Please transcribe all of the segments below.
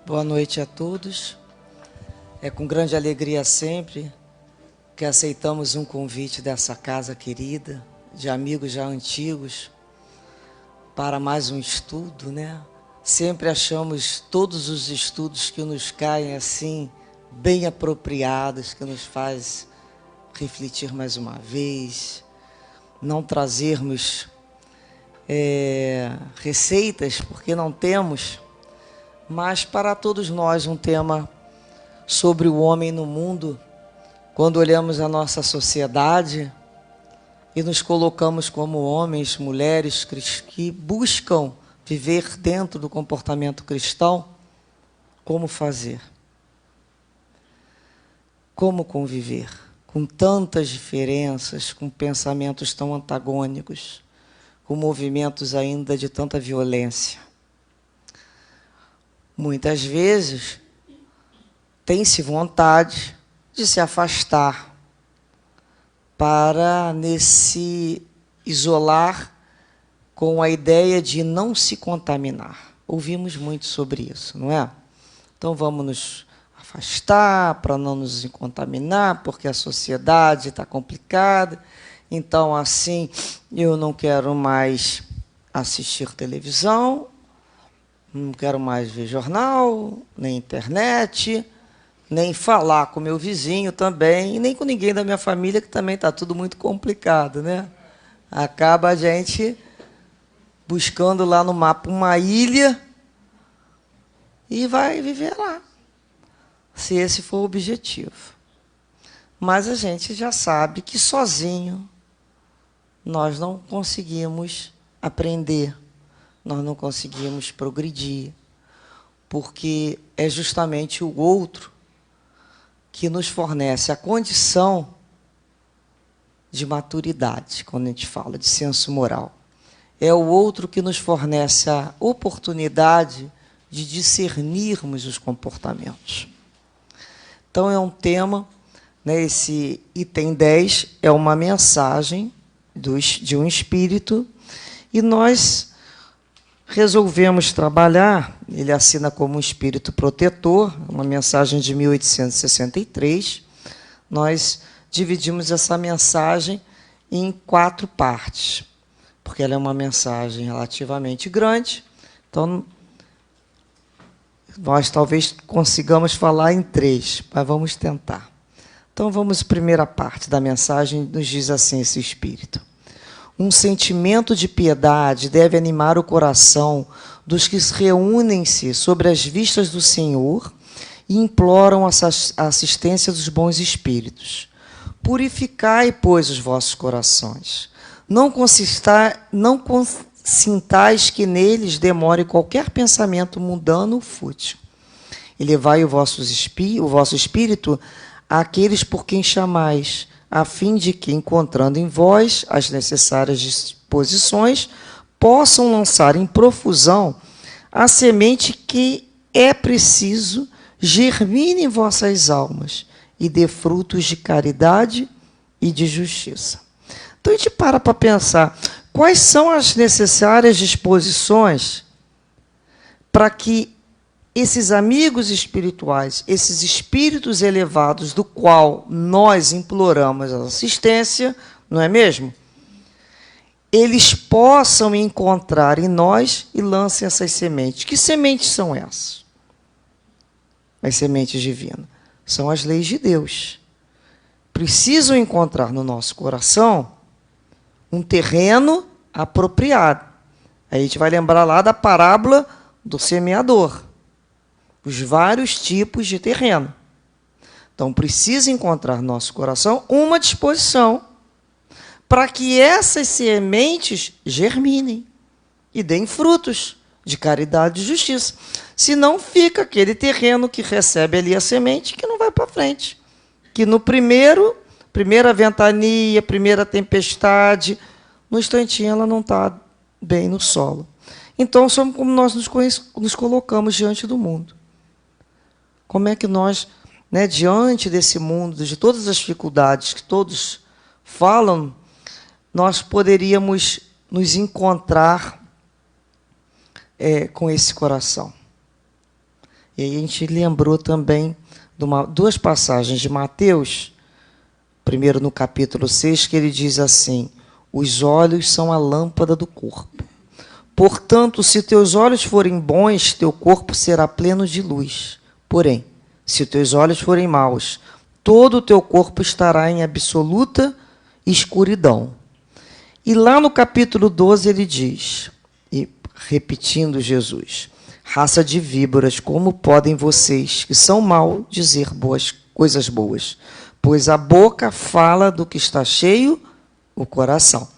Boa noite a todos. É com grande alegria sempre que aceitamos um convite dessa casa querida, de amigos já antigos, para mais um estudo, né? Sempre achamos todos os estudos que nos caem assim, bem apropriados, que nos faz refletir mais uma vez, não trazermos receitas, porque não temos, mas para todos nós um tema sobre o homem no mundo, quando olhamos a nossa sociedade e nos colocamos como homens, mulheres que buscam viver dentro do comportamento cristão, como fazer? Como conviver com tantas diferenças, com pensamentos tão antagônicos, com movimentos ainda de tanta violência? Muitas vezes tem-se vontade de se afastar para se isolar com a ideia de não se contaminar. Ouvimos muito sobre isso, não é? Então vamos nos afastar para não nos contaminar, porque a sociedade está complicada. Então, assim, eu não quero mais assistir televisão, não quero mais ver jornal, nem internet, nem falar com meu vizinho também, e nem com ninguém da minha família, que também está tudo muito complicado, né? Acaba a gente buscando lá no mapa uma ilha e vai viver lá, se esse for o objetivo. Mas a gente já sabe que sozinho nós não conseguimos aprender, nós não conseguimos progredir, porque é justamente o outro que nos fornece a condição de maturidade, quando a gente fala de senso moral. É o outro que nos fornece a oportunidade de discernirmos os comportamentos. Então, é um tema, né, esse item 10 é uma mensagem de um espírito, e nós resolvemos trabalhar, ele assina como um espírito protetor, uma mensagem de 1863. Nós dividimos essa mensagem em 4 partes, porque ela é uma mensagem relativamente grande, então nós talvez consigamos falar em 3, mas vamos tentar. Então vamos à primeira parte da mensagem, nos diz assim esse espírito: um sentimento de piedade deve animar o coração dos que reúnem-se sobre as vistas do Senhor e imploram a assistência dos bons espíritos. Purificai, pois, os vossos corações. Não consintais que neles demore qualquer pensamento mundano ou fútil. Elevai o vosso espírito àqueles por quem chamais, a fim de que, encontrando em vós as necessárias disposições, possam lançar em profusão a semente que é preciso germine em vossas almas e dê frutos de caridade e de justiça. Então, a gente para pensar quais são as necessárias disposições para que esses amigos espirituais, esses espíritos elevados do qual nós imploramos a assistência, não é mesmo? Eles possam encontrar em nós e lancem essas sementes. Que sementes são essas? As sementes divinas. São as leis de Deus. Precisam encontrar no nosso coração um terreno apropriado. Aí a gente vai lembrar lá da parábola do semeador. Os vários tipos de terreno. Então, precisa encontrar no nosso coração uma disposição para que essas sementes germinem e deem frutos de caridade e justiça. Senão fica aquele terreno que recebe ali a semente que não vai para frente. Que no primeira ventania, primeira tempestade, no instantinho ela não está bem no solo. Então, somos como nós nos colocamos diante do mundo. Como é que nós, né, diante desse mundo, de todas as dificuldades que todos falam, nós poderíamos nos encontrar com esse coração? E aí a gente lembrou também de duas passagens de Mateus, primeiro no capítulo 6, que ele diz assim: os olhos são a lâmpada do corpo. Portanto, se teus olhos forem bons, teu corpo será pleno de luz. Porém, se teus olhos forem maus, todo o teu corpo estará em absoluta escuridão. E lá no capítulo 12 ele diz, e repetindo Jesus: raça de víboras, como podem vocês, que são maus, dizer coisas boas? Pois a boca fala do que está cheio o coração.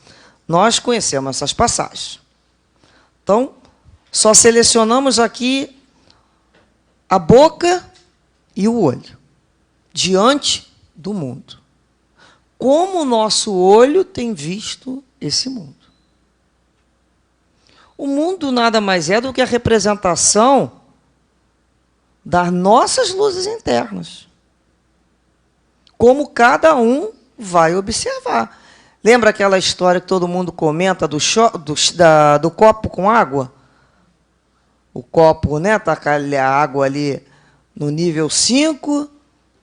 Nós conhecemos essas passagens. Então, só selecionamos aqui a boca e o olho, diante do mundo. Como o nosso olho tem visto esse mundo? O mundo nada mais é do que a representação das nossas luzes internas. Como cada um vai observar. Lembra aquela história que todo mundo comenta do copo com água? O copo, né, tá a água ali no nível 5,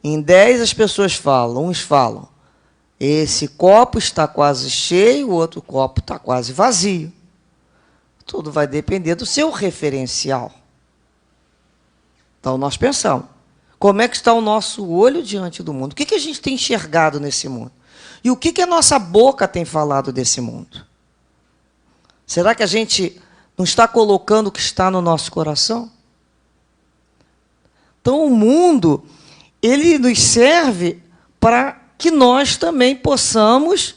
em 10 as pessoas falam, uns falam: esse copo está quase cheio, o outro copo está quase vazio. Tudo vai depender do seu referencial. Então, nós pensamos, como é que está o nosso olho diante do mundo? O que a gente tem enxergado nesse mundo? E o que a nossa boca tem falado desse mundo? Será que a gente não está colocando o que está no nosso coração? Então, o mundo, ele nos serve para que nós também possamos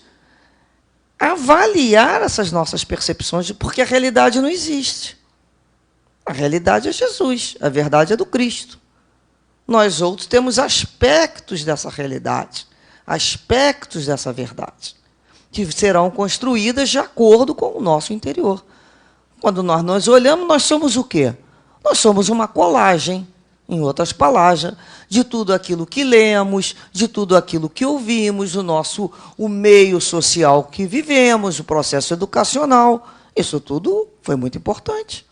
avaliar essas nossas percepções, porque a realidade não existe. A realidade é Jesus, a verdade é do Cristo. Nós outros temos aspectos dessa realidade, aspectos dessa verdade, que serão construídas de acordo com o nosso interior. Quando nós olhamos, nós somos o quê? Nós somos uma colagem, em outras palavras, de tudo aquilo que lemos, de tudo aquilo que ouvimos, o meio social que vivemos, o processo educacional. Isso tudo foi muito importante.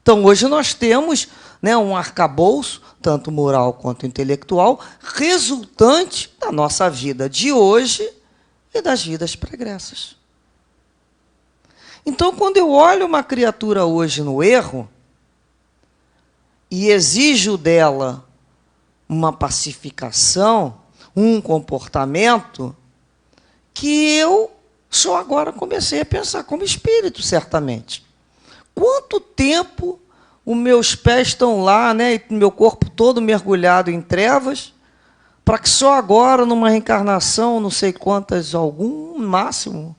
Então, hoje nós temos, né, um arcabouço, tanto moral quanto intelectual, resultante da nossa vida de hoje e das vidas pregressas. Então, quando eu olho uma criatura hoje no erro e exijo dela uma pacificação, um comportamento, que eu só agora comecei a pensar como espírito, certamente. Quanto tempo os meus pés estão lá, né, e meu corpo todo mergulhado em trevas, para que só agora, numa reencarnação, não sei quantas, algum máximo,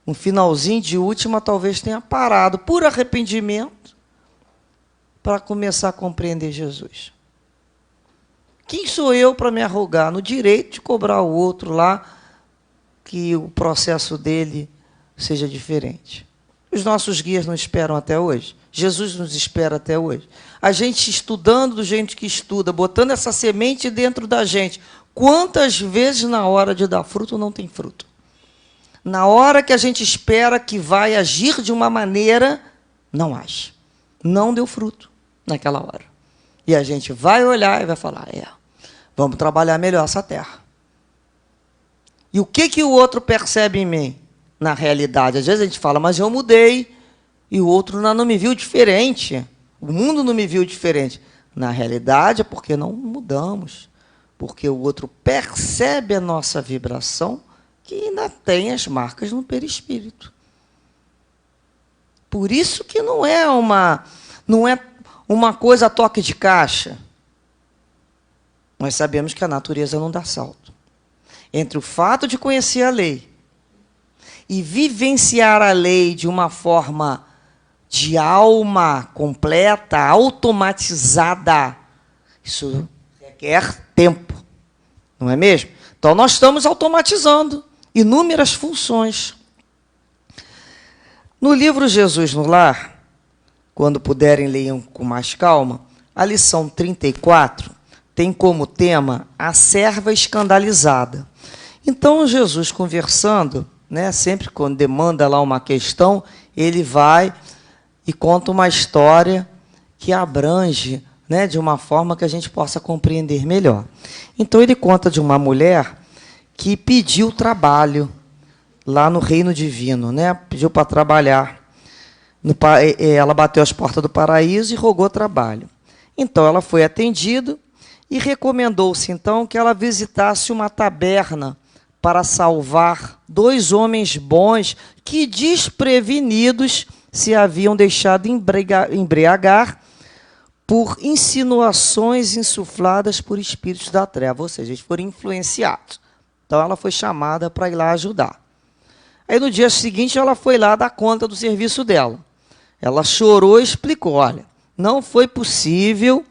um finalzinho de última, talvez tenha parado, por arrependimento, para começar a compreender Jesus. Quem sou eu para me arrogar no direito de cobrar o outro lá, que o processo dele seja diferente? Os nossos guias não esperam até hoje. Jesus nos espera até hoje. A gente estudando do jeito que estuda, botando essa semente dentro da gente. Quantas vezes na hora de dar fruto não tem fruto? Na hora que a gente espera que vai agir de uma maneira, não age. Não deu fruto naquela hora. E a gente vai olhar e vai falar, vamos trabalhar melhor essa terra. E o que o outro percebe em mim? Na realidade, às vezes a gente fala, mas eu mudei, e o outro não me viu diferente. O mundo não me viu diferente. Na realidade, é porque não mudamos. Porque o outro percebe a nossa vibração, que ainda tem as marcas no perispírito. Por isso que não é uma coisa a toque de caixa. Nós sabemos que a natureza não dá salto. Entre o fato de conhecer a lei e vivenciar a lei de uma forma de alma completa, automatizada, isso requer tempo, não é mesmo? Então, nós estamos automatizando inúmeras funções. No livro Jesus no Lar, quando puderem, leiam com mais calma, a lição 34 tem como tema a serva escandalizada. Então, Jesus conversando, né, sempre quando demanda lá uma questão, ele vai e conta uma história que abrange, né, de uma forma que a gente possa compreender melhor. Então, ele conta de uma mulher que pediu trabalho lá no reino divino, né? Pediu para trabalhar. Ela bateu as portas do paraíso e rogou trabalho. Então, ela foi atendida e recomendou-se, então, que ela visitasse uma taberna para salvar 2 homens bons que, desprevenidos, se haviam deixado embriagar por insinuações insufladas por espíritos da treva, ou seja, eles foram influenciados. Então, ela foi chamada para ir lá ajudar. Aí, no dia seguinte, ela foi lá dar conta do serviço dela. Ela chorou e explicou, olha, não foi possível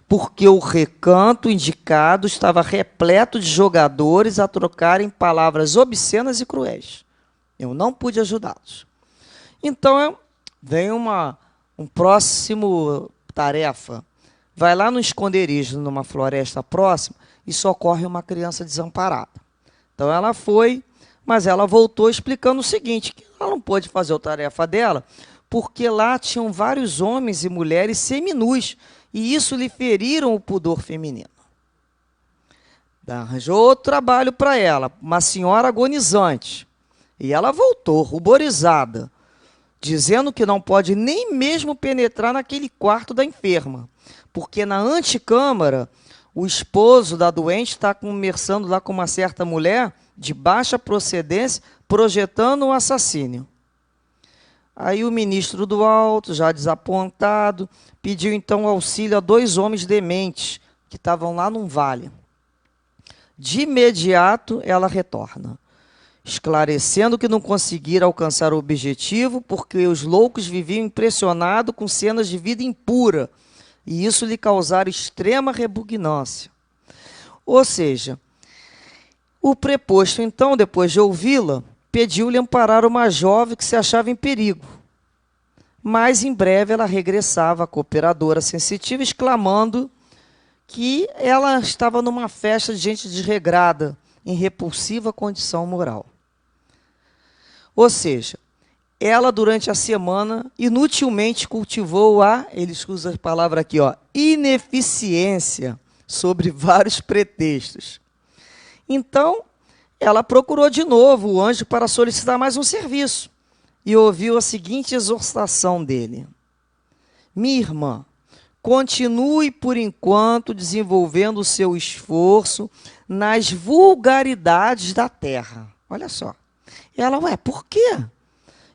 porque o recanto indicado estava repleto de jogadores a trocarem palavras obscenas e cruéis. Eu não pude ajudá-los. Então, vem um próximo tarefa. Vai lá no esconderijo, numa floresta próxima, e socorre uma criança desamparada. Então, ela foi, mas ela voltou explicando o seguinte, que ela não pôde fazer a tarefa dela, porque lá tinham vários homens e mulheres seminus, e isso lhe feriram o pudor feminino. Arranjou outro trabalho para ela, uma senhora agonizante. E ela voltou, ruborizada, dizendo que não pode nem mesmo penetrar naquele quarto da enferma, porque na antecâmara o esposo da doente está conversando lá com uma certa mulher de baixa procedência, projetando um assassínio. Aí o ministro do alto, já desapontado, pediu então auxílio a 2 homens dementes que estavam lá num vale. De imediato ela retorna, esclarecendo que não conseguira alcançar o objetivo porque os loucos viviam impressionados com cenas de vida impura e isso lhe causara extrema repugnância. Ou seja, o preposto então, depois de ouvi-la, pediu-lhe amparar uma jovem que se achava em perigo. Mas, em breve, ela regressava, a cooperadora sensitiva, exclamando que ela estava numa festa de gente desregrada, em repulsiva condição moral. Ou seja, ela, durante a semana, inutilmente cultivou ele usa a palavra aqui, ineficiência, sobre vários pretextos. Então, ela procurou de novo o anjo para solicitar mais um serviço e ouviu a seguinte exortação dele: minha irmã, continue por enquanto desenvolvendo o seu esforço nas vulgaridades da terra. Olha só. Ela, por quê?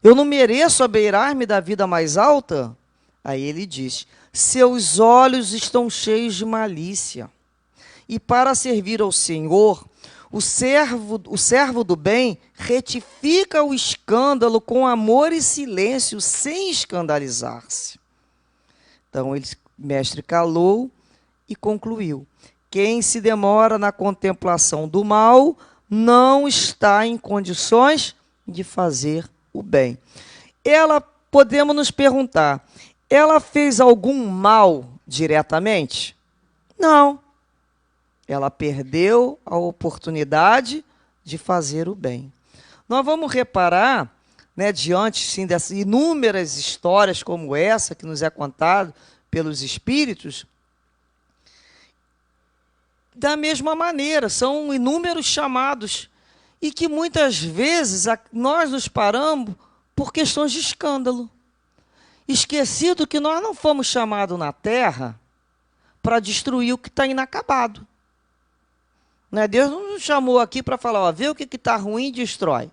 Eu não mereço abeirar-me da vida mais alta? Aí ele diz: seus olhos estão cheios de malícia. E para servir ao Senhor, o servo do bem retifica o escândalo com amor e silêncio, sem escandalizar-se. Então, o mestre calou e concluiu: quem se demora na contemplação do mal não está em condições de fazer o bem. Podemos nos perguntar, ela fez algum mal diretamente? Não. Ela perdeu a oportunidade de fazer o bem. Nós vamos reparar, diante sim, dessas inúmeras histórias como essa que nos é contado pelos espíritos, da mesma maneira, são inúmeros chamados, e que muitas vezes nós nos paramos por questões de escândalo. Esquecido que nós não fomos chamados na Terra para destruir o que está inacabado. Deus não nos chamou aqui para falar, vê o que está ruim e destrói.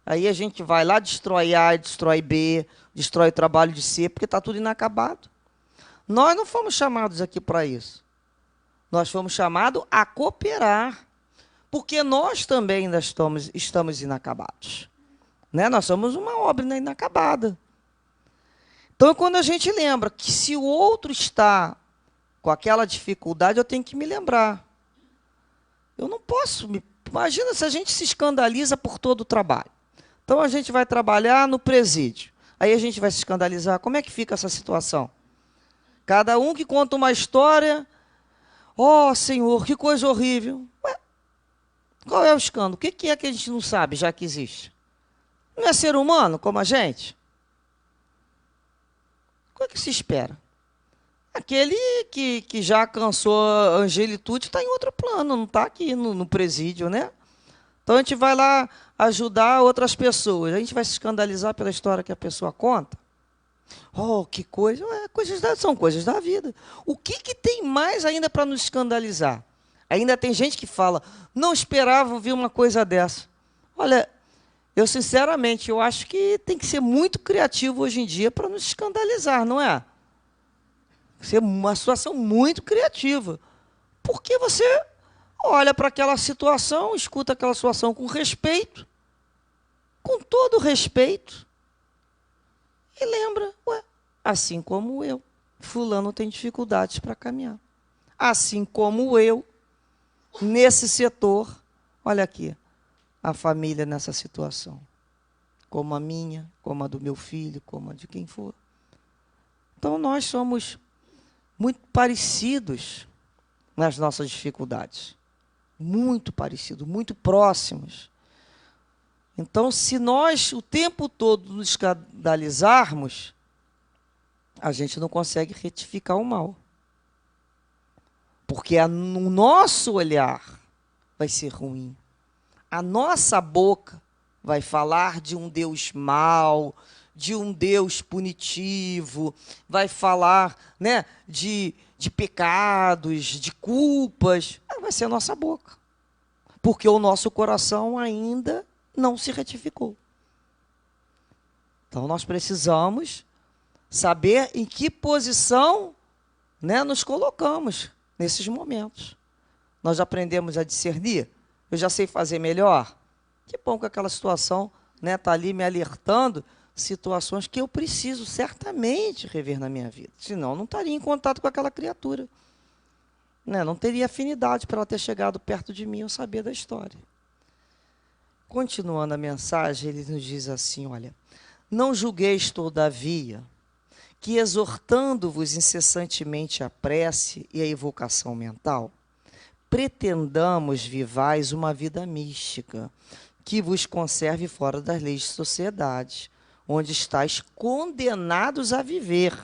Aí a gente vai lá, destrói A, destrói B, destrói o trabalho de C, porque está tudo inacabado. Nós não fomos chamados aqui para isso. Nós fomos chamados a cooperar, porque nós também ainda estamos inacabados. Nós somos uma obra inacabada. Então, quando a gente lembra que se o outro está com aquela dificuldade, eu tenho que me lembrar. Eu não posso. Imagina se a gente se escandaliza por todo o trabalho. Então, a gente vai trabalhar no presídio. Aí a gente vai se escandalizar. Como é que fica essa situação? Cada um que conta uma história. Senhor, que coisa horrível. Qual é o escândalo? O que é que a gente não sabe, já que existe? Não é ser humano como a gente? O que se espera? Aquele que já alcançou a angelitude está em outro plano, não está aqui no presídio, né? Então a gente vai lá ajudar outras pessoas. A gente vai se escandalizar pela história que a pessoa conta? Oh, que coisa! São coisas da vida. O que tem mais ainda para nos escandalizar? Ainda tem gente que fala, não esperava ouvir uma coisa dessa. Olha, eu sinceramente, eu acho que tem que ser muito criativo hoje em dia para nos escandalizar, não é? Ser uma situação muito criativa. Porque você olha para aquela situação, escuta aquela situação com respeito, com todo respeito, e lembra, assim como eu, fulano tem dificuldades para caminhar. Assim como eu, nesse setor, olha aqui, a família nessa situação. Como a minha, como a do meu filho, como a de quem for. Então nós somos muito parecidos nas nossas dificuldades. Muito parecidos, muito próximos. Então, se nós o tempo todo nos escandalizarmos, a gente não consegue retificar o mal. Porque no nosso olhar vai ser ruim. A nossa boca vai falar de um Deus mau, de um Deus punitivo, vai falar, né, de pecados, de culpas. Vai ser a nossa boca. Porque o nosso coração ainda não se retificou. Então, nós precisamos saber em que posição, né, nos colocamos nesses momentos. Nós aprendemos a discernir. Eu já sei fazer melhor. Que bom que aquela situação está ali me alertando situações que eu preciso certamente rever na minha vida. Senão, eu não estaria em contato com aquela criatura. Não teria afinidade para ela ter chegado perto de mim e eu saber da história. Continuando a mensagem, ele nos diz assim, olha, não julgueis, todavia, que exortando-vos incessantemente a prece e a evocação mental, pretendamos vivais uma vida mística, que vos conserve fora das leis de sociedade, onde estáis condenados a viver.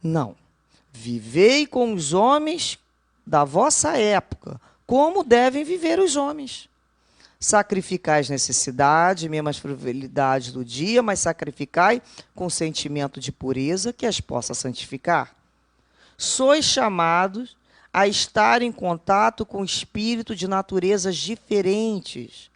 Não. Vivei com os homens da vossa época, como devem viver os homens. Sacrificai as necessidades, mesmo as frivolidades do dia, mas sacrificai com sentimento de pureza que as possa santificar. Sois chamados a estar em contato com espírito de naturezas diferentes,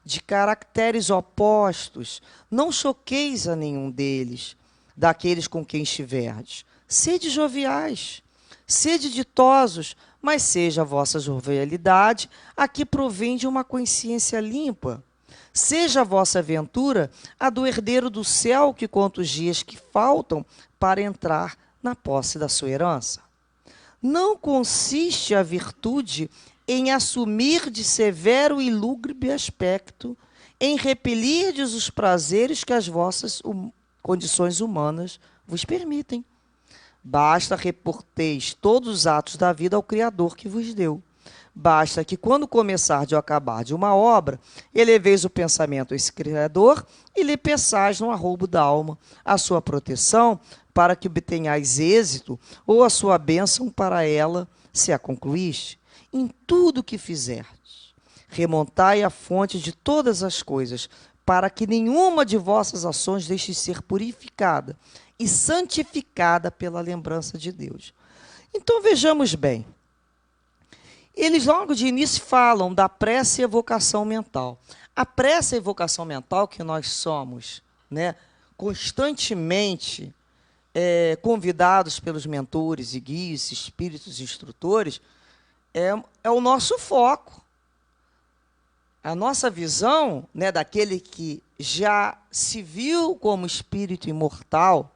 de caracteres opostos. Não choqueis a nenhum deles, daqueles com quem estiverdes. Sede joviais, sede ditosos, mas seja a vossa jovialidade a que provém de uma consciência limpa. Seja a vossa aventura a do herdeiro do céu que conta os dias que faltam para entrar na posse da sua herança. Não consiste a virtude em assumir de severo e lúgubre aspecto, em repelirdes os prazeres que as vossas condições humanas vos permitem. Basta reporteis todos os atos da vida ao Criador que vos deu. Basta que, quando começardes ou acabardes uma obra, eleveis o pensamento a esse Criador e lhe peçais no arroubo da alma a sua proteção para que obtenhais êxito ou a sua bênção para ela, se a concluíste. Em tudo o que fizerdes, remontai a fonte de todas as coisas, para que nenhuma de vossas ações deixe de ser purificada e santificada pela lembrança de Deus. Então, vejamos bem. Eles logo de início falam da prece e evocação mental. A prece e evocação mental que nós somos, constantemente convidados pelos mentores e guias, espíritos instrutores, é o nosso foco. A nossa visão, daquele que já se viu como espírito imortal,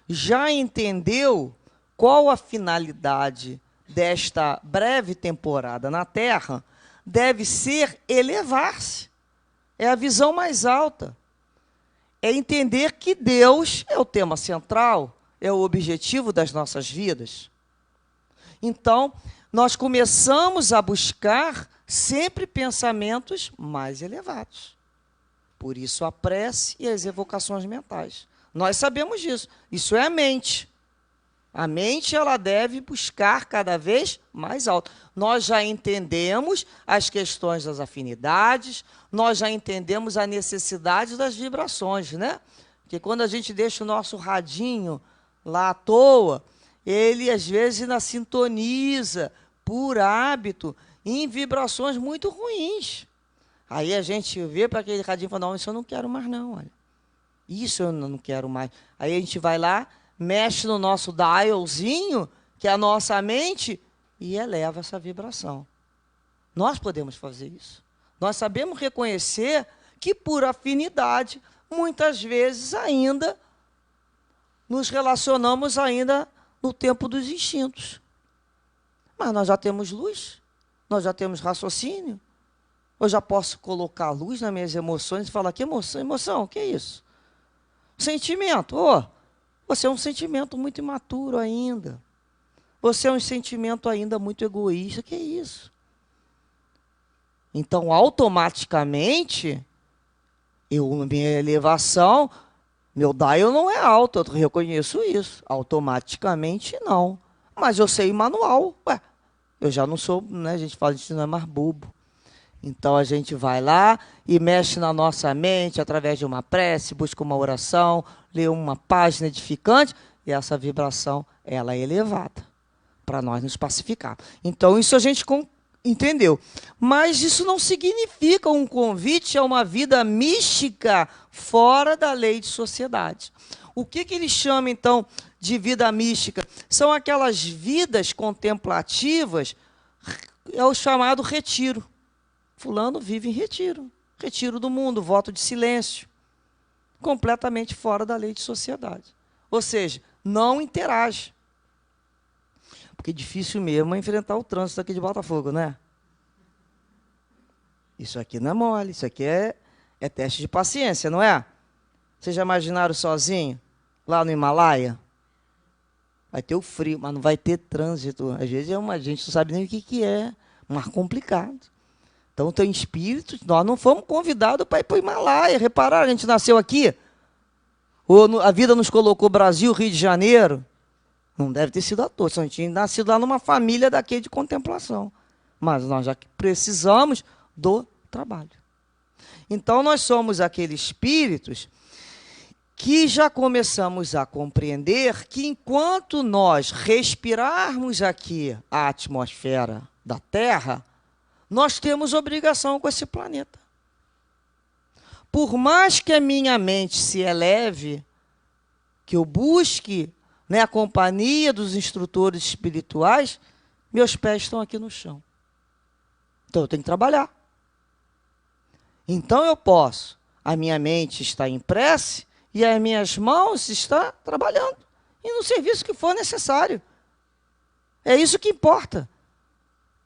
já entendeu qual a finalidade desta breve temporada na Terra, deve ser elevar-se. É a visão mais alta. É entender que Deus é o tema central, é o objetivo das nossas vidas. Então, nós começamos a buscar sempre pensamentos mais elevados. Por isso a prece e as evocações mentais. Nós sabemos disso. Isso é a mente. A mente, ela deve buscar cada vez mais alto. Nós já entendemos as questões das afinidades, nós já entendemos a necessidade das vibrações, né? Porque quando a gente deixa o nosso radinho lá à toa, ele às vezes ainda sintoniza, por hábito, em vibrações muito ruins. Aí a gente vê para aquele radinho e fala, não, isso eu não quero mais não, olha. Isso eu não quero mais. Aí a gente vai lá, mexe no nosso dialzinho, que é a nossa mente, e eleva essa vibração. Nós podemos fazer isso. Nós sabemos reconhecer que, por afinidade, muitas vezes ainda nos relacionamos ainda no tempo dos instintos. Mas nós já temos luz, nós já temos raciocínio. Eu já posso colocar luz nas minhas emoções e falar, que emoção? Emoção, o que é isso? Sentimento, você é um sentimento muito imaturo ainda. Você é um sentimento ainda muito egoísta, que é isso? Então, automaticamente, minha elevação, meu dial não é alto, eu reconheço isso. Automaticamente, não. Mas eu sei manual. Eu já não sou, né? A gente fala, a gente não é mais bobo. Então, a gente vai lá e mexe na nossa mente através de uma prece, busca uma oração, lê uma página edificante, e essa vibração, ela é elevada, para nós nos pacificar. Então, isso a gente entendeu. Mas isso não significa um convite a uma vida mística fora da lei de sociedade. O que ele chama, então, de vida mística? São aquelas vidas contemplativas, é o chamado retiro. Fulano vive em retiro. Retiro do mundo, voto de silêncio. Completamente fora da lei de sociedade. Ou seja, não interage. Porque difícil mesmo é enfrentar o trânsito aqui de Botafogo, né? Isso aqui não é mole, isso aqui é teste de paciência, não é? Vocês já imaginaram sozinho, lá no Himalaia? Vai ter o frio, mas não vai ter trânsito. Às vezes a gente não sabe nem o que é, mas complicado. Então tem espíritos, nós não fomos convidados para ir para o Himalaia. Repararam, a gente nasceu aqui? Ou a vida nos colocou Brasil, Rio de Janeiro? Não deve ter sido à toa, a gente tinha nascido lá numa família daqui de contemplação. Mas nós já precisamos do trabalho. Então nós somos aqueles espíritos que já começamos a compreender que enquanto nós respirarmos aqui a atmosfera da Terra, nós temos obrigação com esse planeta. Por mais que a minha mente se eleve, que eu busque, né, a companhia dos instrutores espirituais, meus pés estão aqui no chão. Então eu tenho que trabalhar. Então eu posso, a minha mente está em prece e as minhas mãos estão trabalhando, e no serviço que for necessário. É isso que importa.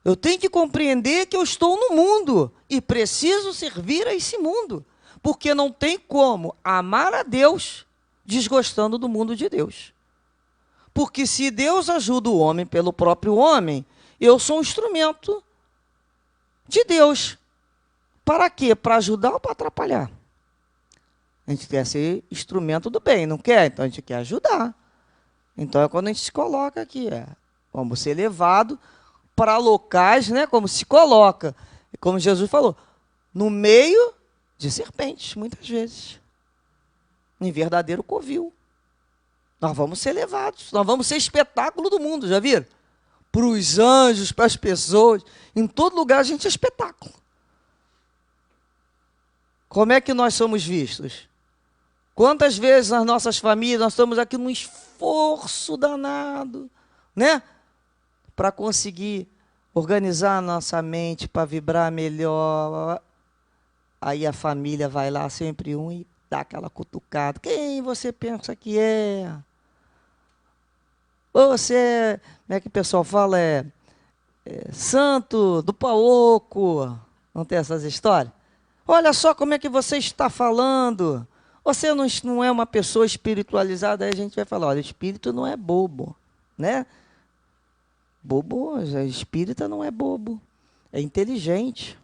Eu tenho que compreender que eu estou no mundo e preciso servir a esse mundo, porque não tem como amar a Deus desgostando do mundo de Deus. Porque se Deus ajuda o homem pelo próprio homem, eu sou um instrumento de Deus. Para quê? Para ajudar ou para atrapalhar? A gente quer ser instrumento do bem, não quer? Então a gente quer ajudar. Então é quando a gente se coloca aqui, vamos ser levado para locais, né, como se coloca, como Jesus falou, no meio de serpentes, muitas vezes, em verdadeiro covil. Nós vamos ser levados, nós vamos ser espetáculo do mundo, já viram? Para os anjos, para as pessoas, em todo lugar a gente é espetáculo. Como é que nós somos vistos? Quantas vezes nas nossas famílias nós estamos aqui num esforço danado, né? Para conseguir organizar a nossa mente, para vibrar melhor. Aí a família vai lá, sempre um, e dá aquela cutucada. Quem você pensa que é? Você, como é que o pessoal fala? Santo do pau oco. Não tem essas histórias? Olha só como é que você está falando. Você não é uma pessoa espiritualizada. Aí a gente vai falar, olha, espírito não é bobo, né? Bobo, espírita não é bobo, é inteligente.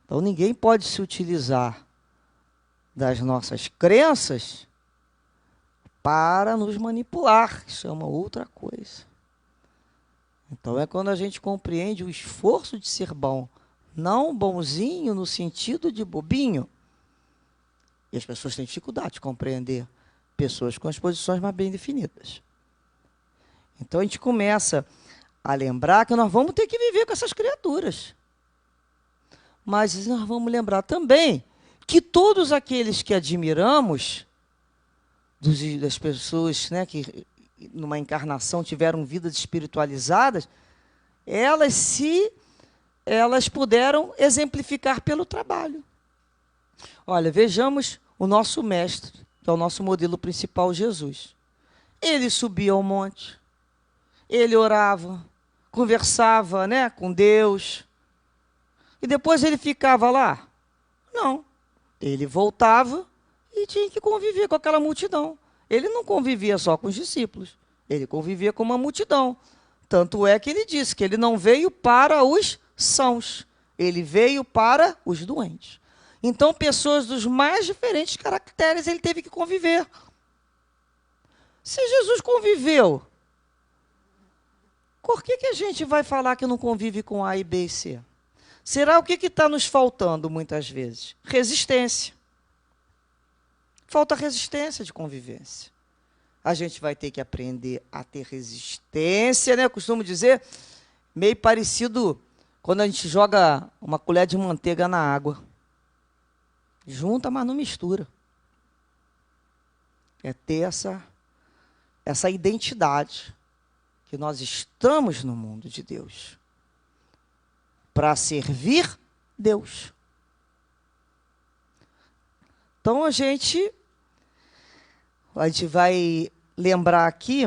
Então ninguém pode se utilizar das nossas crenças para nos manipular. Isso é uma outra coisa. Então é quando a gente compreende o esforço de ser bom, não bonzinho no sentido de bobinho. E as pessoas têm dificuldade de compreender pessoas com as posições mais bem definidas. Então a gente começa a lembrar que nós vamos ter que viver com essas criaturas. Mas nós vamos lembrar também que todos aqueles que admiramos, das pessoas, né, que numa encarnação tiveram vidas espiritualizadas, elas puderam exemplificar pelo trabalho. Olha, vejamos o nosso mestre, que é o nosso modelo principal, Jesus. Ele subia ao monte, ele orava, conversava, né, com Deus, e depois ele ficava lá? Não. Ele voltava e tinha que conviver com aquela multidão. Ele não convivia só com os discípulos, ele convivia com uma multidão. Tanto é que ele disse que ele não veio para os sãos, ele veio para os doentes. Então, pessoas dos mais diferentes caracteres ele teve que conviver. Se Jesus conviveu, por que a gente vai falar que não convive com A e B e C? Será o que está nos faltando muitas vezes? Resistência. Falta resistência de convivência. A gente vai ter que aprender a ter resistência, né? Eu costumo dizer, meio parecido quando a gente joga uma colher de manteiga na água. Junta, mas não mistura. É ter essa identidade que nós estamos no mundo de Deus para servir Deus. Então a gente vai lembrar aqui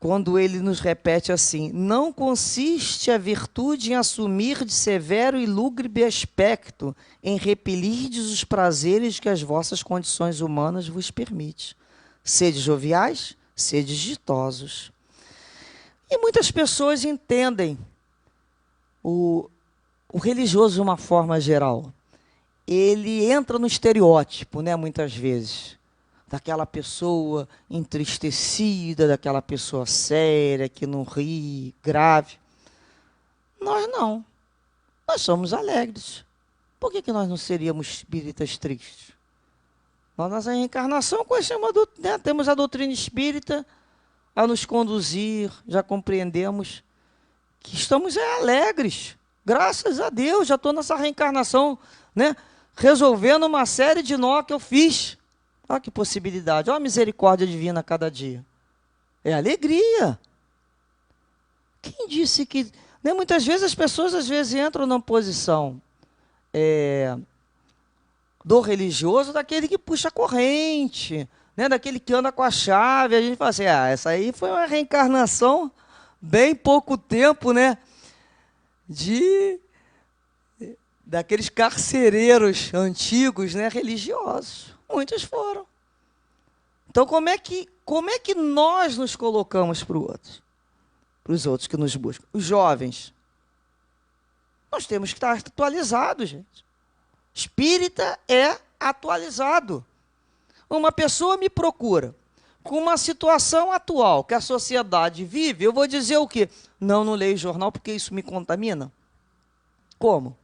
quando ele nos repete assim: não consiste a virtude em assumir de severo e lúgubre aspecto, em repelirdes os prazeres que as vossas condições humanas vos permitem. Sede joviais, sede ditosos. E muitas pessoas entendem o religioso de uma forma geral. Ele entra no estereótipo, né, muitas vezes, daquela pessoa entristecida, daquela pessoa séria, que não ri, grave. Nós não. Nós somos alegres. Por que nós não seríamos espíritas tristes? Nós, nessa reencarnação, temos a doutrina espírita a nos conduzir, já compreendemos que estamos alegres. Graças a Deus, já estou nessa reencarnação, né, resolvendo uma série de nó que eu fiz. Olha que possibilidade, olha a misericórdia divina a cada dia. É alegria. Quem disse que... Né, muitas vezes as pessoas entram numa posição do religioso, daquele que puxa a corrente, né, daquele que anda com a chave. A gente fala assim, essa aí foi uma reencarnação, bem pouco tempo, né, daqueles carcereiros antigos, né, religiosos. Muitos foram. Então, como é que nós nos colocamos para os outros que nos buscam? Os jovens. Nós temos que estar atualizados, gente. Espírita é atualizado. Uma pessoa me procura com uma situação atual que a sociedade vive, eu vou dizer o quê? Não leio jornal porque isso me contamina. Como?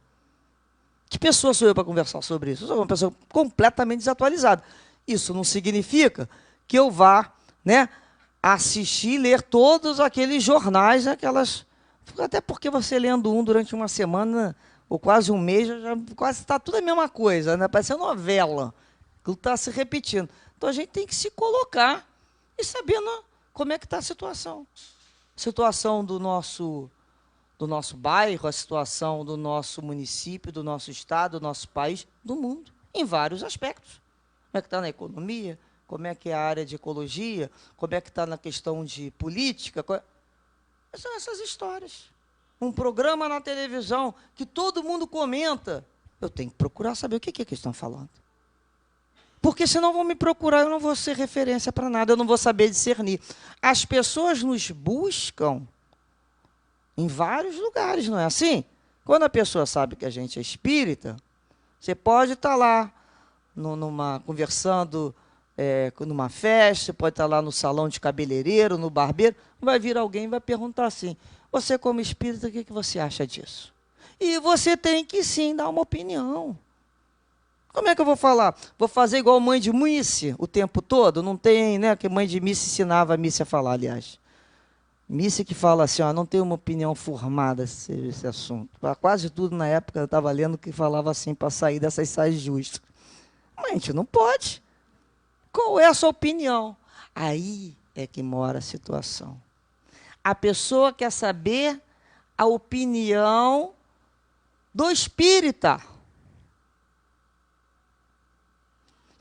Que pessoa sou eu para conversar sobre isso? Eu sou uma pessoa completamente desatualizada. Isso não significa que eu vá, né, assistir e ler todos aqueles jornais, até porque você lendo um durante uma semana ou quase um mês, já quase está tudo a mesma coisa, né? Parece uma novela, que está se repetindo. Então a gente tem que se colocar e sabendo como é que está a situação. Situação do nosso bairro, a situação do nosso município, do nosso estado, do nosso país, do mundo, em vários aspectos. Como é que está na economia, como é que é a área de ecologia, como é que está na questão de política. São essas histórias. Um programa na televisão que todo mundo comenta. Eu tenho que procurar saber o que eles estão falando. Porque senão vão me procurar, eu não vou ser referência para nada, eu não vou saber discernir. As pessoas nos buscam em vários lugares, não é assim? Quando a pessoa sabe que a gente é espírita, Você pode estar lá, conversando numa festa, você pode estar lá no salão de cabeleireiro, no barbeiro, vai vir alguém e vai perguntar assim, você como espírita, o que você acha disso? E você tem que sim dar uma opinião. Como é que eu vou falar? Vou fazer igual mãe de Mice o tempo todo? Não tem, né? Que mãe de Mice ensinava a Mice a falar, aliás. Mice que fala assim, ó, não tem uma opinião formada sobre esse assunto. Quase tudo na época eu estava lendo que falava assim, para sair dessas saias justas. Mas a gente não pode. Qual é a sua opinião? Aí é que mora a situação. A pessoa quer saber a opinião do espírita,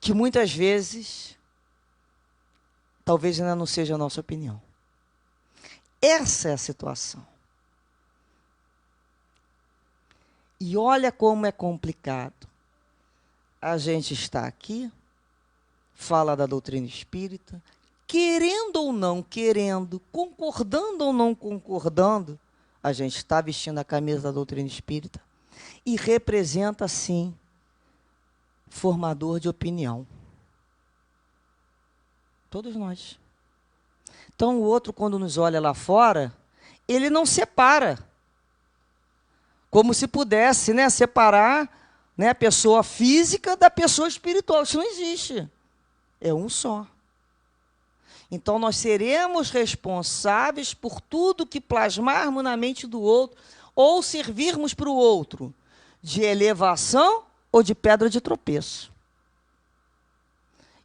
que muitas vezes, talvez ainda não seja a nossa opinião. Essa é a situação. E olha como é complicado. A gente está aqui, fala da doutrina espírita, querendo ou não querendo, concordando ou não concordando, a gente está vestindo a camisa da doutrina espírita e representa, sim, formador de opinião. Todos nós. Então, o outro, quando nos olha lá fora, ele não separa. Como se pudesse, né, separar, né, a pessoa física da pessoa espiritual. Isso não existe. É um só. Então, nós seremos responsáveis por tudo que plasmarmos na mente do outro, ou servirmos para o outro de elevação ou de pedra de tropeço.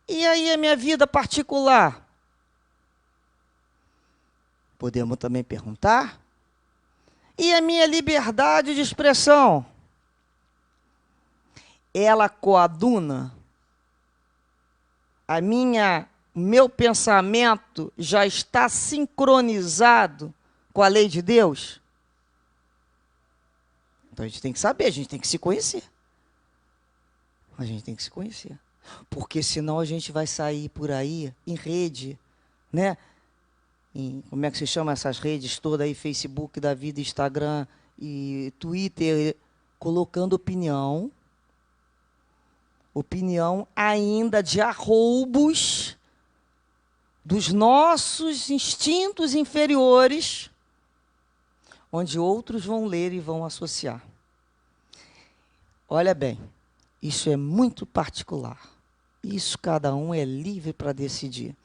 E aí a minha vida particular? Podemos também perguntar. E a minha liberdade de expressão? Ela coaduna? Meu pensamento já está sincronizado com a lei de Deus? Então a gente tem que saber, a gente tem que se conhecer. A gente tem que se conhecer. Porque senão a gente vai sair por aí em rede, né? Como é que se chama essas redes todas aí, Facebook da vida, Instagram e Twitter, colocando opinião ainda de arroubos dos nossos instintos inferiores, onde outros vão ler e vão associar. Olha bem, isso é muito particular. Isso cada um é livre para decidir.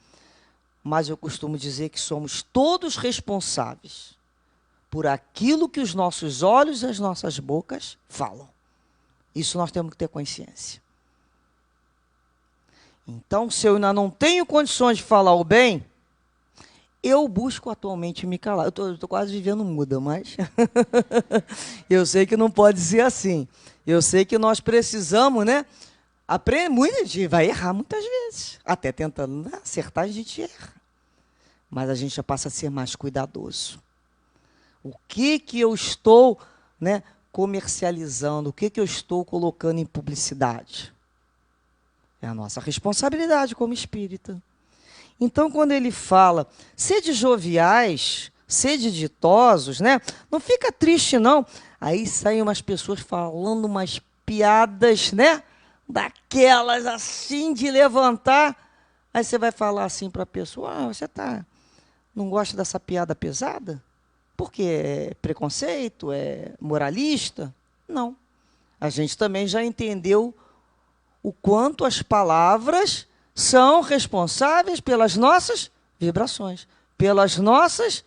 Mas eu costumo dizer que somos todos responsáveis por aquilo que os nossos olhos e as nossas bocas falam. Isso nós temos que ter consciência. Então, se eu ainda não tenho condições de falar o bem, eu busco atualmente me calar. Eu estou quase vivendo muda, mas eu sei que não pode ser assim. Eu sei que nós precisamos, né? A gente vai errar muitas vezes. Até tentando acertar, a gente erra. Mas a gente já passa a ser mais cuidadoso. O que eu estou, né, comercializando? O que eu estou colocando em publicidade? É a nossa responsabilidade como espírita. Então, quando ele fala, sede joviais, sede ditosos, né? Não fica triste, não. Aí saem umas pessoas falando umas piadas, né? Daquelas assim de levantar. Aí você vai falar assim para a pessoa, você não gosta dessa piada pesada? Porque é preconceito, é moralista? Não. A gente também já entendeu o quanto as palavras são responsáveis pelas nossas vibrações, pelas nossas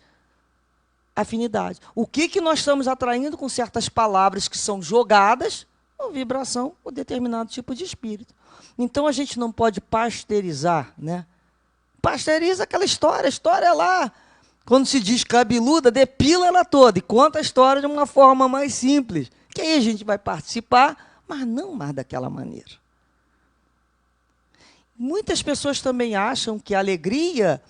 afinidades. O que nós estamos atraindo com certas palavras que são jogadas ou vibração ou determinado tipo de espírito. Então, a gente não pode pasteurizar, né? Pasteuriza aquela história. A história é lá. Quando se diz cabeluda, depila ela toda e conta a história de uma forma mais simples. Que aí a gente vai participar, mas não mais daquela maneira. Muitas pessoas também acham que a alegria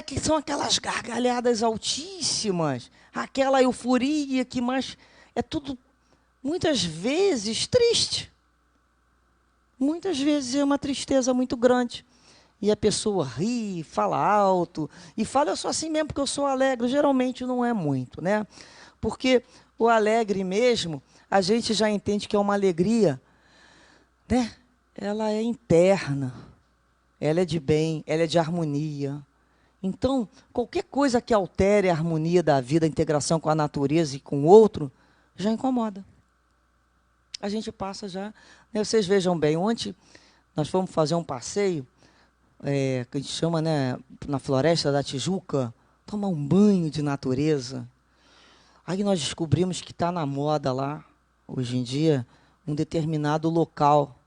que são aquelas gargalhadas altíssimas, aquela euforia que mais é tudo, muitas vezes, triste. Muitas vezes é uma tristeza muito grande. E a pessoa ri, fala alto, e fala, eu sou assim mesmo porque eu sou alegre. Geralmente não é muito, né? Porque o alegre mesmo, a gente já entende que é uma alegria né? Ela é interna, ela é de bem, ela é de harmonia. Então, qualquer coisa que altere a harmonia da vida, a integração com a natureza e com o outro, já incomoda. A gente passa já... Né? Vocês vejam bem, ontem nós fomos fazer um passeio, que a gente chama, né, na Floresta da Tijuca, tomar um banho de natureza. Aí nós descobrimos que está na moda lá, hoje em dia, um determinado local,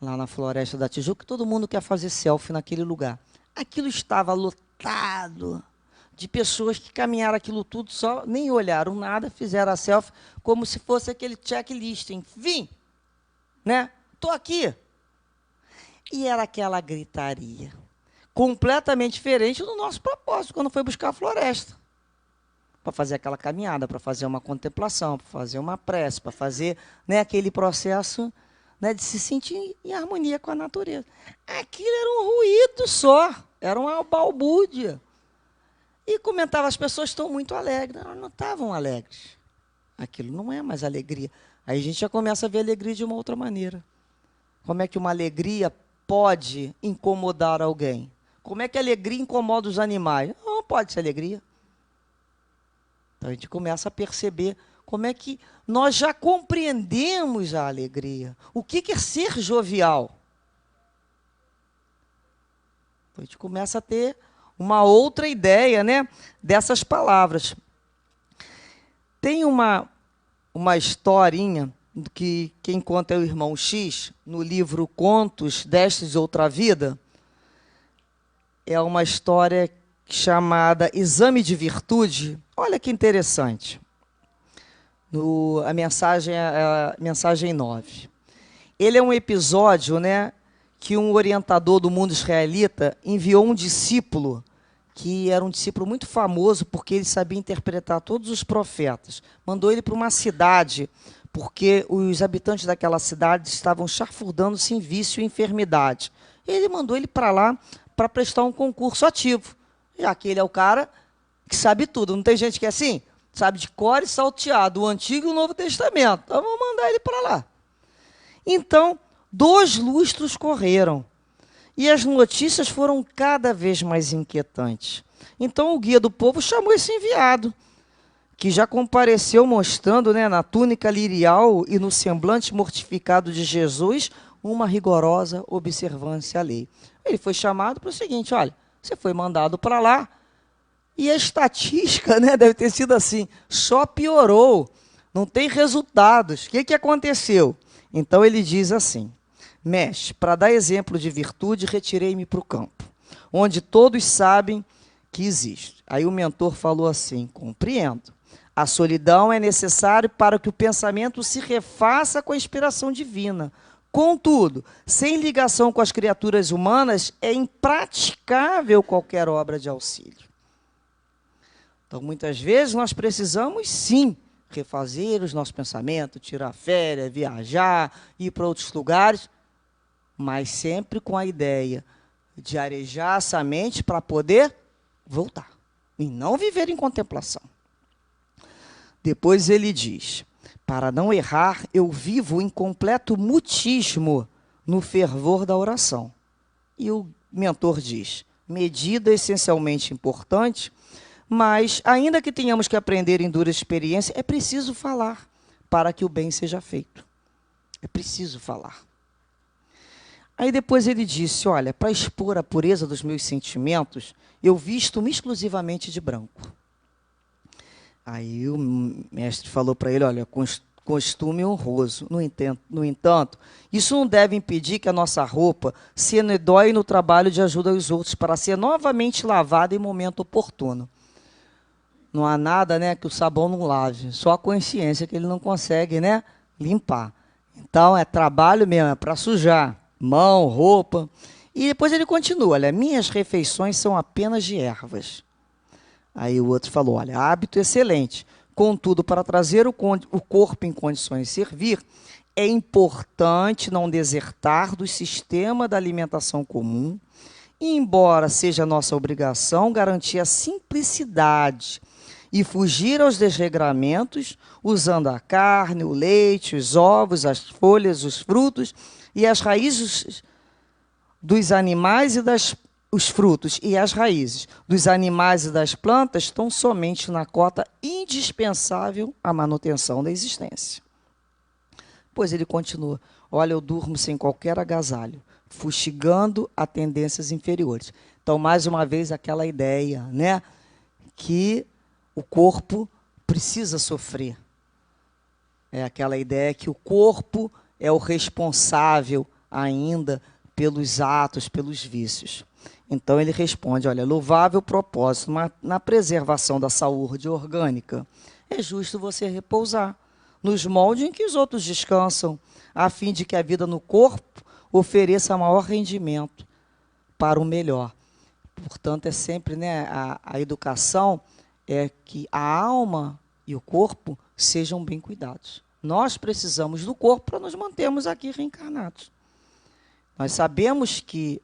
lá na Floresta da Tijuca, que todo mundo quer fazer selfie naquele lugar. Aquilo estava lotado de pessoas que caminharam aquilo tudo, só nem olharam nada, fizeram a selfie, como se fosse aquele checklist, enfim, né? Estou aqui. E era aquela gritaria, completamente diferente do nosso propósito, quando foi buscar a floresta. Para fazer aquela caminhada, para fazer uma contemplação, para fazer uma prece, para fazer, né, aquele processo, né, de se sentir em harmonia com a natureza. Aquilo era um ruído só, era uma balbúrdia. E comentava, as pessoas estão muito alegres. Elas não estavam alegres. Aquilo não é mais alegria. Aí a gente já começa a ver a alegria de uma outra maneira. Como é que uma alegria pode incomodar alguém? Como é que a alegria incomoda os animais? Não pode ser alegria. Então a gente começa a perceber como é que nós já compreendemos a alegria. O que é ser jovial? Então a gente começa a ter uma outra ideia, né, dessas palavras. Tem uma historinha que quem conta é o irmão X, no livro Contos Destes de Outra Vida. É uma história chamada Exame de Virtude. Olha que interessante. A mensagem 9. Ele é um episódio, né, que um orientador do mundo israelita enviou um discípulo, que era um discípulo muito famoso, porque ele sabia interpretar todos os profetas. Mandou ele para uma cidade, porque os habitantes daquela cidade estavam chafurdando-se em vício e enfermidade. Ele mandou ele para lá para prestar um concurso ativo, já que ele é o cara que sabe tudo. Não tem gente que é assim? Sabe de cor e salteado, o Antigo e o Novo Testamento. Então, vamos mandar ele para lá. Então, 2 lustros correram. E as notícias foram cada vez mais inquietantes. Então, o guia do povo chamou esse enviado, que já compareceu mostrando, né, na túnica lirial e no semblante mortificado de Jesus, uma rigorosa observância à lei. Ele foi chamado para o seguinte: olha, você foi mandado para lá, e a estatística, né, deve ter sido assim, só piorou, não tem resultados. O que aconteceu? Então ele diz assim: mestre, para dar exemplo de virtude, retirei-me para o campo, onde todos sabem que existe. Aí o mentor falou assim: compreendo. A solidão é necessária para que o pensamento se refaça com a inspiração divina. Contudo, sem ligação com as criaturas humanas, é impraticável qualquer obra de auxílio. Então, muitas vezes, nós precisamos, sim, refazer os nossos pensamentos, tirar férias, viajar, ir para outros lugares, mas sempre com a ideia de arejar essa mente para poder voltar, e não viver em contemplação. Depois ele diz: para não errar, eu vivo em completo mutismo no fervor da oração. E o mentor diz: medida essencialmente importante, mas, ainda que tenhamos que aprender em dura experiência, é preciso falar para que o bem seja feito. É preciso falar. Aí depois ele disse: olha, para expor a pureza dos meus sentimentos, eu visto-me exclusivamente de branco. Aí o mestre falou para ele: olha, costume honroso. No entanto, isso não deve impedir que a nossa roupa se anedoie no trabalho de ajuda aos outros para ser novamente lavada em momento oportuno. Não há nada, né, que o sabão não lave, só a consciência que ele não consegue, né, limpar. Então, é trabalho mesmo, é para sujar mão, roupa. E depois ele continua: olha, minhas refeições são apenas de ervas. Aí o outro falou: olha, hábito excelente. Contudo, para trazer o corpo em condições de servir, é importante não desertar do sistema da alimentação comum, e embora seja nossa obrigação garantir a simplicidade e fugir aos desregramentos, usando a carne, o leite, os ovos, as folhas, os frutos e as raízes dos animais e os frutos e as raízes dos animais e das plantas estão somente na cota indispensável à manutenção da existência. Pois ele continua, olha, eu durmo sem qualquer agasalho, fustigando a tendências inferiores. Então, mais uma vez, aquela ideia, né, que o corpo precisa sofrer. É aquela ideia que o corpo é o responsável ainda pelos atos, pelos vícios. Então ele responde, olha, louvável propósito, na preservação da saúde orgânica, é justo você repousar nos moldes em que os outros descansam, a fim de que a vida no corpo ofereça maior rendimento para o melhor. Portanto, é sempre, né, a educação é que a alma e o corpo sejam bem cuidados. Nós precisamos do corpo para nos mantermos aqui reencarnados. Nós sabemos que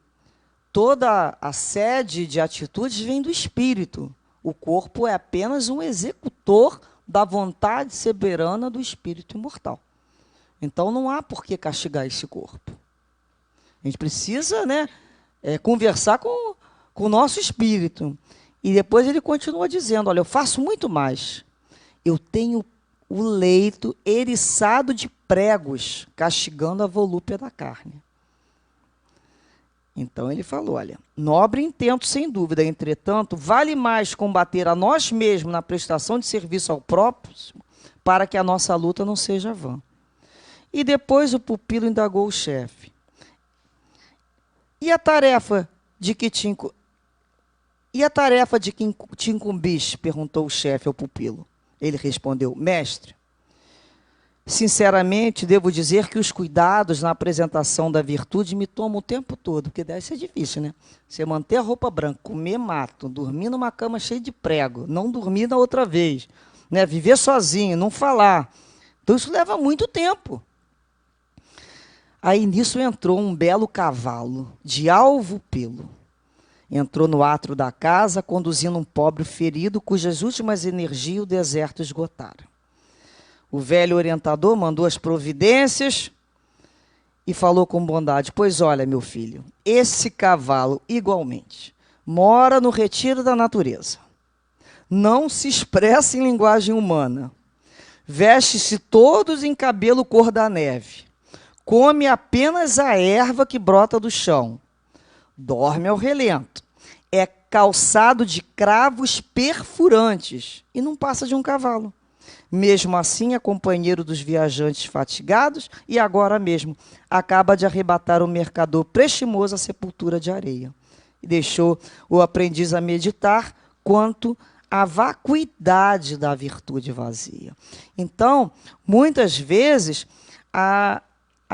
toda a sede de atitudes vem do espírito. O corpo é apenas um executor da vontade soberana do espírito imortal. Então não há por que castigar esse corpo. A gente precisa, né, conversar com o nosso espírito. E depois ele continua dizendo, olha, eu faço muito mais. Eu tenho o leito eriçado de pregos, castigando a volúpia da carne. Então ele falou, olha, nobre intento sem dúvida, entretanto, vale mais combater a nós mesmos na prestação de serviço ao próximo, para que a nossa luta não seja vã. E depois o pupilo indagou o chefe. E a tarefa de que te incumbiste? Perguntou o chefe ao pupilo. Ele respondeu, mestre, sinceramente, devo dizer que os cuidados na apresentação da virtude me tomam o tempo todo, porque deve ser difícil, né? Você manter a roupa branca, comer mato, dormir numa cama cheia de prego, não dormir da outra vez, né? Viver sozinho, não falar. Então isso leva muito tempo. Aí nisso entrou um belo cavalo, de alvo pelo. Entrou no átrio da casa, conduzindo um pobre ferido, cujas últimas energias o deserto esgotara. O velho orientador mandou as providências e falou com bondade, pois olha, meu filho, esse cavalo, igualmente, mora no retiro da natureza. Não se expressa em linguagem humana. Veste-se todos em cabelo cor da neve. Come apenas a erva que brota do chão. Dorme ao relento. É calçado de cravos perfurantes e não passa de um cavalo. Mesmo assim, é companheiro dos viajantes fatigados e agora mesmo acaba de arrebatar o mercador prestimoso à sepultura de areia. E deixou o aprendiz a meditar quanto à vacuidade da virtude vazia. Então, muitas vezes, a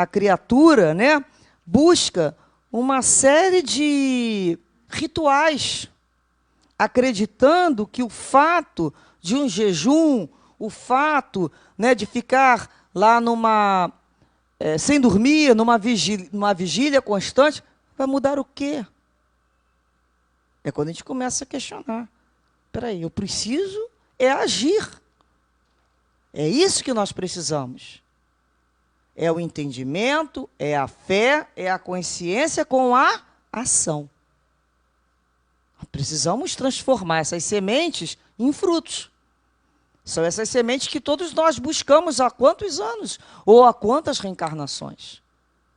criatura, né, busca uma série de rituais, acreditando que o fato de um jejum, o fato, né, de ficar lá sem dormir, numa vigília constante, vai mudar o quê? É quando a gente começa a questionar. Espera aí, eu preciso agir. É isso que nós precisamos. É o entendimento, é a fé, é a consciência com a ação. Precisamos transformar essas sementes em frutos. São essas sementes que todos nós buscamos há quantos anos? Ou há quantas reencarnações?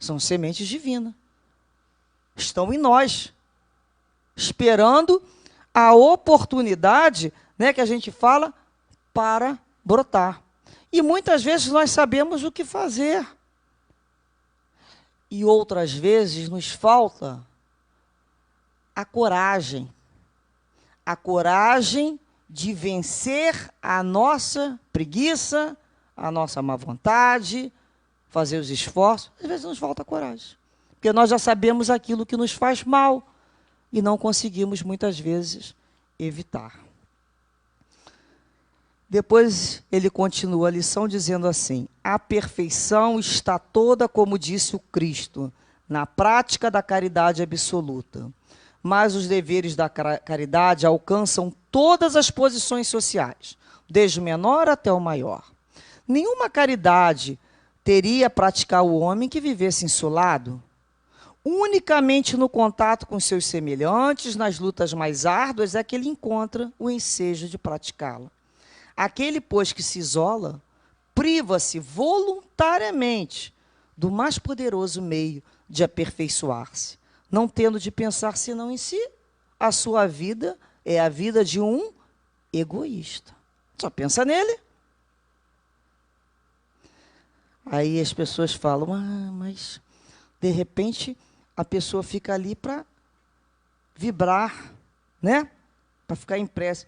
São sementes divinas. Estão em nós. Esperando a oportunidade, né, que a gente fala, para brotar. E muitas vezes nós sabemos o que fazer. E outras vezes nos falta a coragem. A coragem de vencer a nossa preguiça, a nossa má vontade, fazer os esforços. Às vezes nos falta coragem, porque nós já sabemos aquilo que nos faz mal e não conseguimos, muitas vezes, evitar. Depois ele continua a lição dizendo assim, a perfeição está toda, como disse o Cristo, na prática da caridade absoluta. mas os deveres da caridade alcançam todas as posições sociais, desde o menor até o maior. Nenhuma caridade teria praticar o homem que vivesse insulado. Unicamente no contato com seus semelhantes, nas lutas mais árduas, é que ele encontra o ensejo de praticá-la. Aquele, pois, que se isola, priva-se voluntariamente do mais poderoso meio de aperfeiçoar-se, não tendo de pensar senão em si. A sua vida é a vida de um egoísta. Só pensa nele. Aí as pessoas falam, mas de repente a pessoa fica ali para vibrar, né? Para ficar impressa.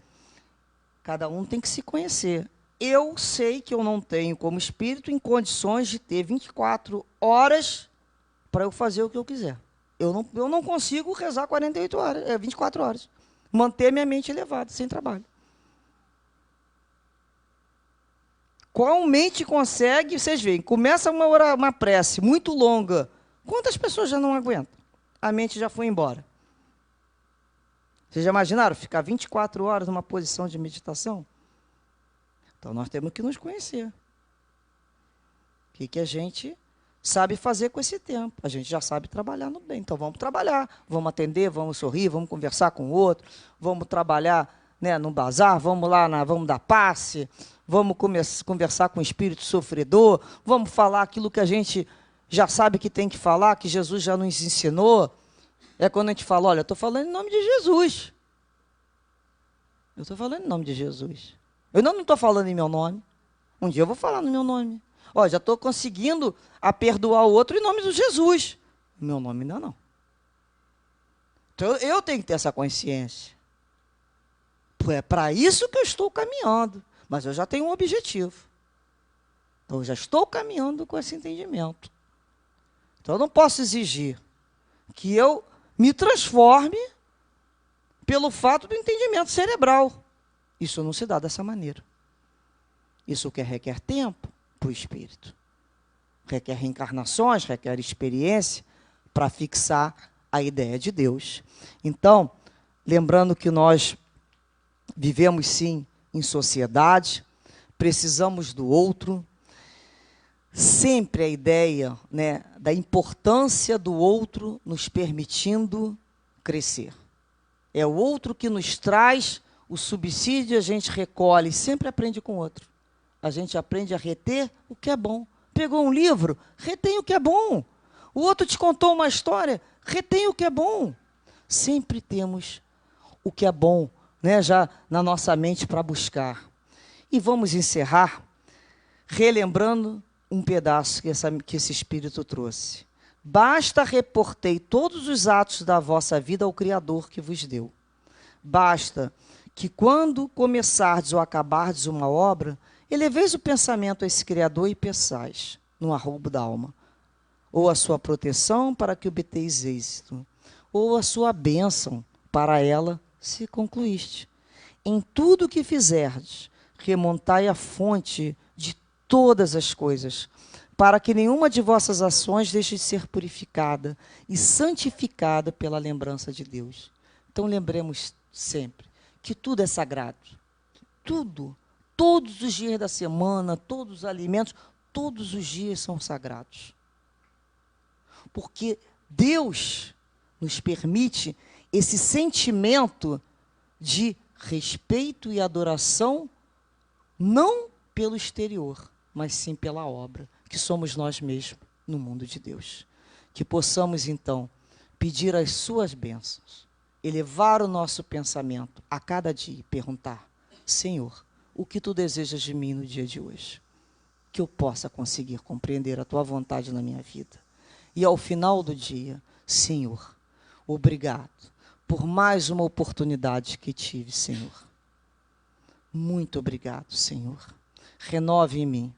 Cada um tem que se conhecer. Eu sei que eu não tenho, como espírito, em condições de ter 24 horas para eu fazer o que eu quiser. Eu não consigo rezar 48 horas, 24 horas. Manter minha mente elevada, sem trabalho. Qual mente consegue, vocês veem, começa uma prece muito longa. Quantas pessoas já não aguentam? A mente já foi embora. Vocês já imaginaram ficar 24 horas numa posição de meditação? Então, nós temos que nos conhecer. O que a gente sabe fazer com esse tempo? A gente já sabe trabalhar no bem. Então, vamos trabalhar, vamos atender, vamos sorrir, vamos conversar com o outro, vamos trabalhar, né, no bazar, vamos lá, vamos dar passe, vamos conversar com o espírito sofredor, vamos falar aquilo que a gente já sabe que tem que falar, que Jesus já nos ensinou. É quando a gente fala, olha, eu estou falando em nome de Jesus. Eu estou falando em nome de Jesus. Eu não estou falando em meu nome. Um dia eu vou falar no meu nome. Ó, já estou conseguindo a perdoar o outro em nome de Jesus. Meu nome ainda não. Então eu tenho que ter essa consciência. É para isso que eu estou caminhando. Mas eu já tenho um objetivo. Então eu já estou caminhando com esse entendimento. Então eu não posso exigir que eu me transforme pelo fato do entendimento cerebral. Isso não se dá dessa maneira. Isso requer tempo para o espírito. Requer reencarnações, requer experiência para fixar a ideia de Deus. Então, lembrando que nós vivemos sim em sociedade, precisamos do outro, sempre a ideia, né, da importância do outro nos permitindo crescer. É o outro que nos traz o subsídio, a gente recolhe, sempre aprende com o outro. A gente aprende a reter o que é bom. Pegou um livro, retém o que é bom. O outro te contou uma história, retém o que é bom. Sempre temos o que é bom, né, já na nossa mente para buscar. E vamos encerrar relembrando um pedaço que esse Espírito trouxe. Basta reportei todos os atos da vossa vida ao Criador que vos deu. Basta que quando começardes ou acabardes uma obra, eleveis o pensamento a esse Criador e peçais, no arroubo da alma, ou a sua proteção para que obteis êxito, ou a sua bênção para ela se concluíste. Em tudo o que fizerdes, remontai a fonte de todas as coisas, para que nenhuma de vossas ações deixe de ser purificada e santificada pela lembrança de Deus. Então lembremos sempre que tudo é sagrado. Tudo. Todos os dias da semana, todos os alimentos, todos os dias são sagrados. Porque Deus nos permite esse sentimento de respeito e adoração, não pelo exterior, mas sim pela obra, que somos nós mesmos no mundo de Deus. Que possamos, então, pedir as suas bênçãos, elevar o nosso pensamento a cada dia e perguntar, Senhor, o que tu desejas de mim no dia de hoje? Que eu possa conseguir compreender a tua vontade na minha vida. E ao final do dia, Senhor, obrigado por mais uma oportunidade que tive, Senhor. Muito obrigado, Senhor. Renove em mim,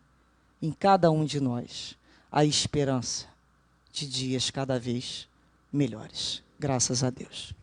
em cada um de nós, a esperança de dias cada vez melhores. Graças a Deus.